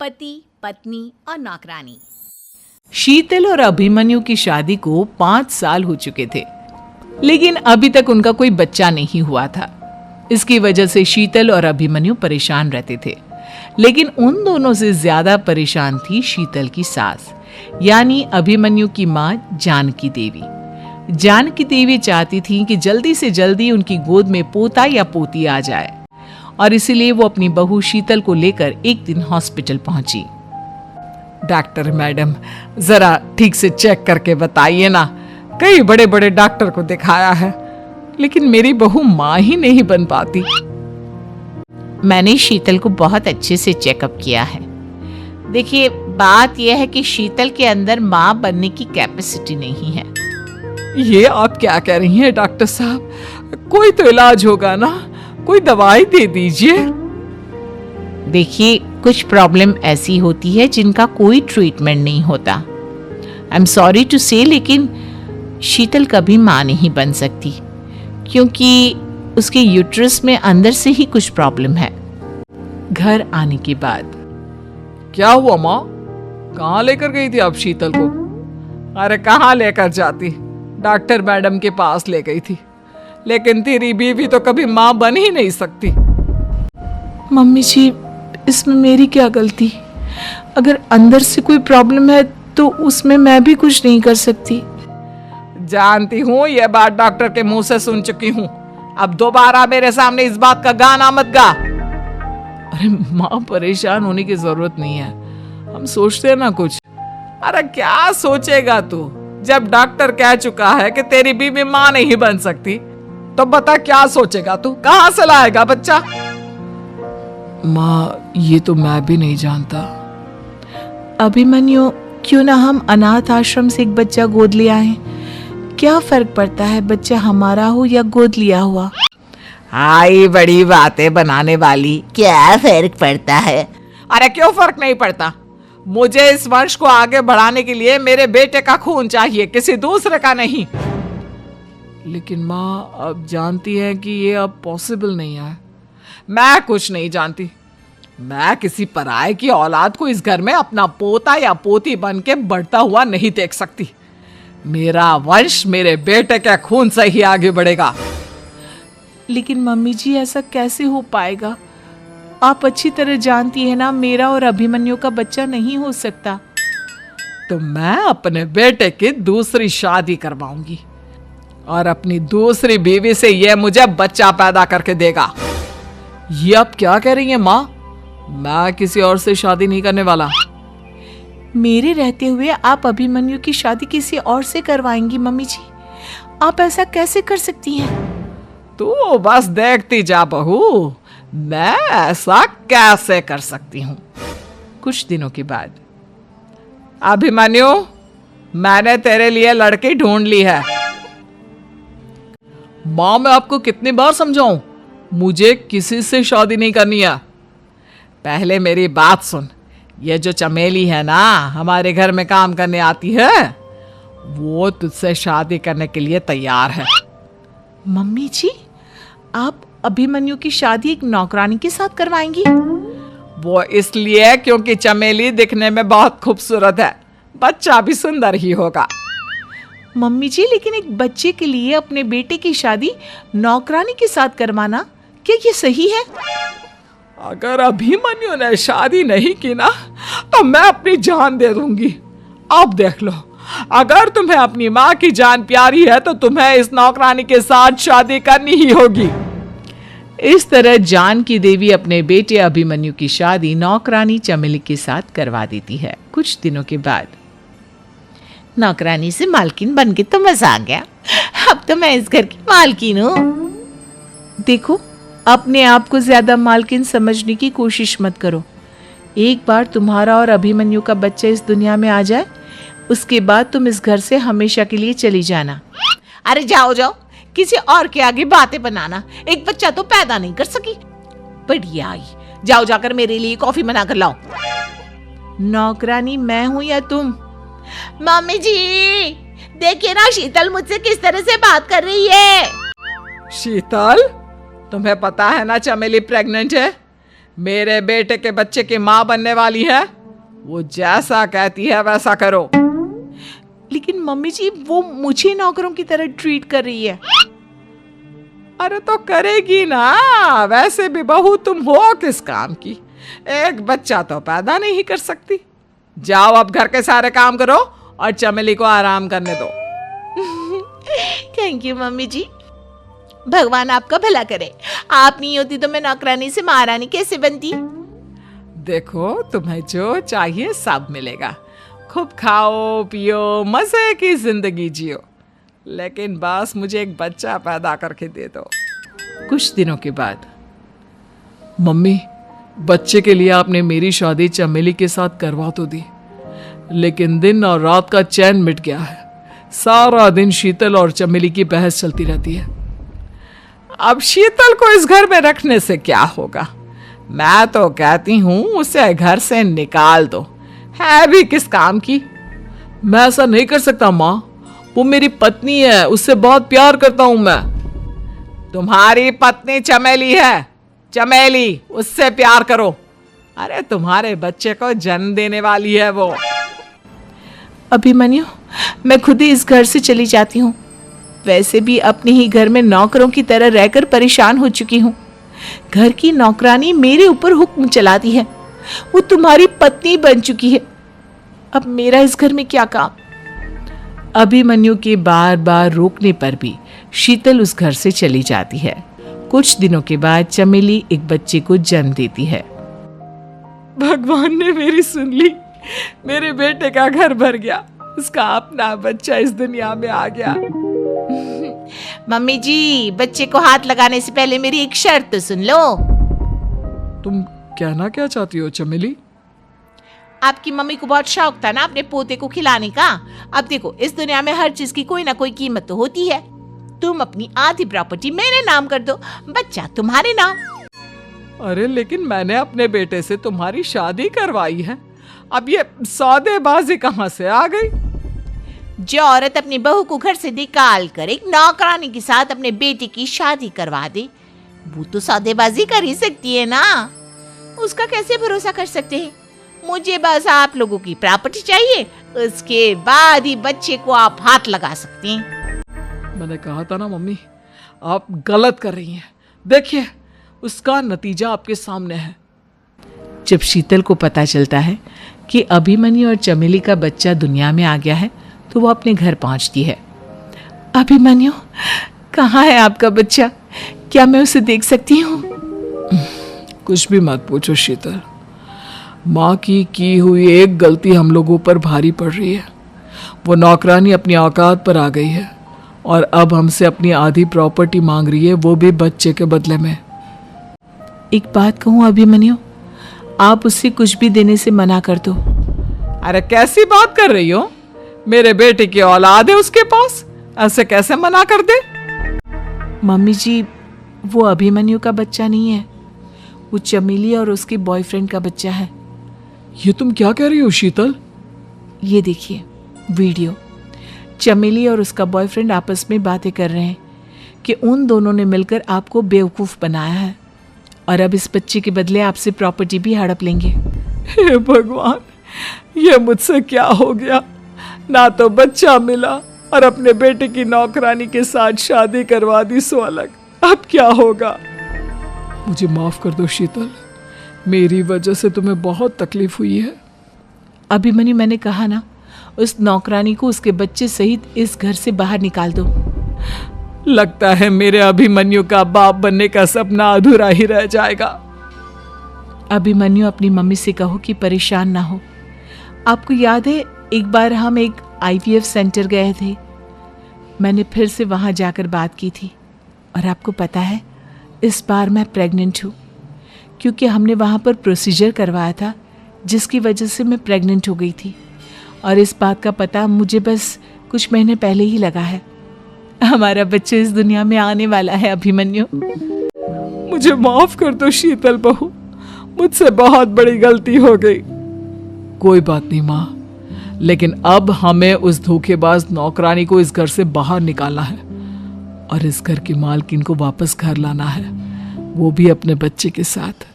पति, पत्नी और नौकरानी। शीतल और अभिमन्यु की शादी को 5 साल हो चुके थे, लेकिन अभी तक उनका कोई बच्चा नहीं हुआ था। इसकी वजह से शीतल और अभिमन्यु परेशान रहते थे, लेकिन उन दोनों से ज्यादा परेशान थी शीतल की सास, यानी अभिमन्यु की मां जानकी देवी। जानकी देवी चाहती थी कि जल्दी से जल्दी उनकी गोद में पोता या पोती आ जाए, और इसीलिए वो अपनी बहू शीतल को लेकर एक दिन हॉस्पिटल पहुंची। डॉक्टर मैडम, जरा ठीक से चेक करके बताइए ना। कई बड़े बड़े डॉक्टर को दिखाया है, लेकिन मेरी बहू माँ ही नहीं बन पाती। मैंने शीतल को बहुत अच्छे से चेकअप किया है। देखिए, बात यह है कि शीतल के अंदर माँ बनने की कैपेसिटी नहीं है। ये आप क्या कह रही हैं डॉक्टर साहब? कोई तो इलाज होगा ना, कोई दवाई दे दीजिए। देखिए, कुछ प्रॉब्लम ऐसी होती है जिनका कोई ट्रीटमेंट नहीं होता। आई एम सॉरी टू से, लेकिन शीतल कभी माँ नहीं बन सकती, क्योंकि उसके यूट्रस में अंदर से ही कुछ प्रॉब्लम है। घर आने के बाद क्या हुआ माँ? कहाँ लेकर गई थी आप शीतल को? अरे कहाँ लेकर जाती, डॉक्टर मैडम के पास ले गई थी, लेकिन तेरी बीवी तो कभी माँ बन ही नहीं सकती। मम्मी जी, इसमें मेरी क्या गलती? अगर अंदर से कोई प्रॉब्लम है तो उसमें मैं भी कुछ नहीं कर सकती। जानती हूँ, यह बात डॉक्टर के मुंह से सुन चुकी हूँ। अब दोबारा मेरे सामने इस बात का गाना मत गा। अरे माँ, परेशान होने की जरूरत नहीं है, हम सोचते हैं ना कुछ। अरे क्या सोचेगा तू? जब डॉक्टर कह चुका है कि तेरी बीवी माँ नहीं बन सकती, तो बता क्या सोचेगा तू? कहाँ से लाएगा बच्चा? माँ, ये तो मैं भी नहीं जानता। अभिमन्यु, क्यों ना हम अनाथ आश्रम से एक बच्चा गोद ले आए? क्या फर्क पड़ता है बच्चा हमारा हो या गोद लिया हुआ? हाय, बड़ी बातें बनाने वाली। क्या फर्क पड़ता है? अरे क्यों फर्क नहीं पड़ता? मुझे इस वंश को आगे बढ़ाने के लिए मेरे बेटे का खून चाहिए, किसी दूसरे का नहीं। लेकिन माँ, अब जानती है कि ये अब पॉसिबल नहीं है। मैं कुछ नहीं जानती। मैं किसी पराये की औलाद को इस घर में अपना पोता या पोती बन के बढ़ता हुआ नहीं देख सकती। मेरा वंश मेरे बेटे के खून से ही आगे बढ़ेगा। लेकिन मम्मी जी, ऐसा कैसे हो पाएगा? आप अच्छी तरह जानती है ना, मेरा और अभिमन्यु का बच्चा नहीं हो सकता। तो मैं अपने बेटे की दूसरी शादी करवाऊंगी, और अपनी दूसरी बीवी से यह मुझे बच्चा पैदा करके देगा। ये आप क्या कह रही हैं माँ? मैं किसी और से शादी नहीं करने वाला। मेरे रहते हुए आप अभिमन्यु की शादी किसी और से करवाएंगी? मम्मी जी, आप ऐसा कैसे कर सकती हैं? तू बस देखती जा बहू, मैं ऐसा कैसे कर सकती हूँ। कुछ दिनों के बाद, अभिमन्यु, मैंने तेरे लिए लड़की ढूंढ ली है। माँ, मैं आपको कितनी बार समझाऊं, मुझे किसी से शादी नहीं करनी है। पहले मेरी बात सुन। ये जो चमेली है ना, हमारे घर में काम करने आती है, वो तुझसे शादी करने के लिए तैयार है। मम्मी जी, आप अभिमन्यु की शादी एक नौकरानी के साथ करवाएंगी? वो इसलिए क्योंकि चमेली दिखने में बहुत खूबसूरत है, बच्चा भी सुंदर ही होगा। मम्मी जी, लेकिन एक बच्चे के लिए अपने बेटे की शादी नौकरानी के साथ करवाना, क्या ये सही है? अगर अभिमन्यु ने शादी नहीं की ना, तो मैं अपनी जान दे दूंगी। अब देख लो, अगर तुम्हें अपनी माँ की जान प्यारी है तो तुम्हें इस नौकरानी के साथ शादी करनी ही होगी। इस तरह जानकी देवी अपने बेटे अभिमन्यु की शादी नौकरानी चमेली के साथ करवा देती है। कुछ दिनों के बाद, नौकरानी से मालकिन बन के तो मजा आ गया, अब तो मैं इस घर की मालकिन हूँ। देखो, अपने आप को ज्यादा मालकिन समझने की कोशिश मत करो। एक बार तुम्हारा और अभिमन्यु का बच्चा इस दुनिया में आ जाए, उसके बाद तुम इस घर से हमेशा के लिए चली जाना। अरे जाओ जाओ, किसी और के आगे बातें बनाना। एक बच्चा तो पैदा नहीं कर सकी, बढ़िया आई। जाओ जाकर मेरे लिए कॉफी बना कर लाओ। नौकरानी मैं हूं या तुम? मम्मी जी, देखिए ना शीतल मुझसे किस तरह से बात कर रही है। शीतल, तुम्हें पता है ना चमेली प्रेग्नेंट है? मेरे बेटे के बच्चे की माँ बनने वाली है, वो जैसा कहती है वैसा करो। लेकिन मम्मी जी वो मुझे नौकरों की तरह ट्रीट कर रही है। अरे तो करेगी ना, वैसे भी बहू तुम हो किस काम की, एक बच्चा तो पैदा नहीं कर सकती। जाओ अब घर के सारे काम करो और चमेली को आराम करने दो। थैंक यू मम्मी जी, भगवान आपका भला करे। आप नहीं होती तो मैं नौकरानी से महारानी कैसे बनती। देखो तुम्हें जो चाहिए सब मिलेगा, खूब खाओ पियो, मजे की जिंदगी जियो, लेकिन बस मुझे एक बच्चा पैदा करके दे दो। कुछ दिनों के बाद, मम्मी बच्चे के लिए आपने मेरी शादी चमेली के साथ करवा तो दी, लेकिन दिन और रात का चैन मिट गया है। सारा दिन शीतल और चमेली की बहस चलती रहती है। अब शीतल को इस घर में रखने से क्या होगा, मैं तो कहती हूँ उसे घर से निकाल दो, है भी किस काम की। मैं ऐसा नहीं कर सकता माँ, वो मेरी पत्नी है, उससे बहुत प्यार करता हूं मैं। तुम्हारी पत्नी चमेली है, चमेली उससे प्यार करो। अरे तुम्हारे बच्चे को जन्म देने वाली है वो। अभिमन्यु मैं खुद ही इस घर से चली जाती हूँ। वैसे भी अपने ही घर में नौकरों की तरह रहकर परेशान हो चुकी हूँ। घर की नौकरानी मेरे ऊपर हुक्म चलाती है, वो तुम्हारी पत्नी बन चुकी है। अब मेरा इस घर में क्या काम। अभिमन्यु के बार बार रोकने पर भी शीतल उस घर से चली जाती है। कुछ दिनों के बाद चमेली एक बच्चे को जन्म देती है। भगवान ने मेरी सुन ली, मेरे बेटे का घर भर गया, उसका अपना बच्चा इस दुनिया में आ गया। मम्मी जी बच्चे को हाथ लगाने से पहले मेरी एक शर्त तो सुन लो। तुम कहना क्या चाहती हो चमेली? आपकी मम्मी को बहुत शौक था ना अपने पोते को खिलाने का। अब देखो इस दुनिया में हर चीज की कोई ना कोई कीमत तो होती है। तुम अपनी आधी प्रॉपर्टी मेरे नाम कर दो, बच्चा तुम्हारे नाम। अरे लेकिन मैंने अपने बेटे से तुम्हारी शादी करवाई है, अब ये सौदेबाजी कहाँ से आ गई? जो औरत अपनी बहू को घर से निकाल कर एक नौकरानी के साथ अपने बेटे की शादी करवा दे, वो तो सौदेबाजी कर ही सकती है ना। उसका कैसे भरोसा कर सकते हैं। मुझे बस आप लोगों की प्रॉपर्टी चाहिए, उसके बाद ही बच्चे को आप हाथ लगा सकते हैं। मैंने कहा था ना मम्मी, आप गलत कर रही हैं। देखिए उसका नतीजा आपके सामने है। जब शीतल को पता चलता है कि अभिमन्यु और चमेली का बच्चा दुनिया में आ गया है तो वो अपने घर पहुंचती है। अभिमन्यु कहाँ है आपका बच्चा, क्या मैं उसे देख सकती हूँ? कुछ भी मत पूछो शीतल, माँ की हुई एक गलती हम लोगों पर भारी पड़ रही है। वो नौकरानी अपनी औकात पर आ गई है और अब हमसे अपनी आधी प्रॉपर्टी मांग रही है, वो भी बच्चे के बदले में। एक बात कहूँ अभिमन्यु, आप उससे कुछ भी देने से मना कर दो। अरे कैसी बात कर रही हो, मेरे बेटे की औलाद है उसके पास, ऐसे कैसे मना कर दे? मम्मी जी वो अभिमन्यु का बच्चा नहीं है, वो चमेली और उसके बॉयफ्रेंड का बच्चा है। ये तुम क्या कह रही हो शीतल? ये देखिए वीडियो, चमेली और उसका बॉयफ्रेंड आपस में बातें कर रहे हैं कि उन दोनों ने मिलकर आपको बेवकूफ़ बनाया है और अब इस बच्चे के बदले आपसे प्रॉपर्टी भी हड़प लेंगे। हे भगवान, ये मुझसे क्या हो गया, ना तो बच्चा मिला और अपने बेटे की नौकरानी के साथ शादी करवा दी सो अलग। अब क्या होगा? मुझे माफ कर दो शीतल, मेरी वजह से तुम्हें बहुत तकलीफ हुई है। अभिमन्यु मैंने कहा ना, उस नौकरानी को उसके बच्चे सहित इस घर से बाहर निकाल दो। लगता है मेरे अभिमन्यु का बाप बनने का सपना अधूरा ही रह जाएगा। अभिमन्यु अपनी मम्मी से कहो कि परेशान ना हो। आपको याद है एक बार हम एक IVF सेंटर गए थे, मैंने फिर से वहां जाकर बात की थी और आपको पता है इस बार मैं प्रेग्नेंट हूँ, क्योंकि हमने वहाँ पर प्रोसीजर करवाया था जिसकी वजह से मैं प्रेग्नेंट हो गई थी और इस बात का पता मुझे बस कुछ महीने पहले ही लगा है। हमारा बच्चा इस दुनिया में आने वाला है अभिमन्यु। मुझे माफ कर दो शीतल बहू, मुझसे बहुत बड़ी गलती हो गई। कोई बात नहीं माँ, लेकिन अब हमें उस धोखेबाज नौकरानी को इस घर से बाहर निकालना है और इस घर की मालकिन को वापस घर लाना है, वो भी अपने बच्चे के साथ।